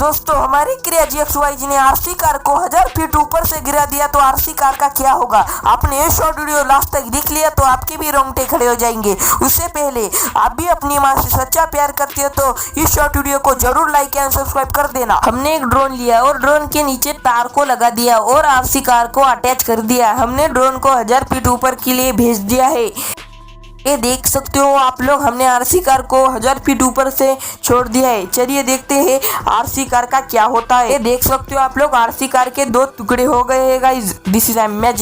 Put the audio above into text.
दोस्तों हमारी crazy XYZ ने आरसी कार को 1000 फीट ऊपर से गिरा दिया तो आरसी कार का क्या होगा। आपने ये शॉर्ट वीडियो लास्ट तक देख लिया तो आपके भी रोंगटे खड़े हो जाएंगे। उससे पहले आप भी अपनी माँ से सच्चा प्यार करते हो तो इस शॉर्ट वीडियो को जरूर लाइक एंड सब्सक्राइब कर देना। हमने एक ड्रोन लिया और ड्रोन के नीचे तार को लगा दिया और आरसी कार को अटैच कर दिया। हमने ड्रोन को 1000 फीट ऊपर के लिए भेज दिया है। ये देख सकते हो आप लोग, हमने आरसी कार को 1000 फीट ऊपर से छोड़ दिया है। चलिए देखते हैं आरसी कार का क्या होता है। ये देख सकते हो आप लोग, आरसी कार के 2 टुकड़े हो गए हैं गाइस। This is magic.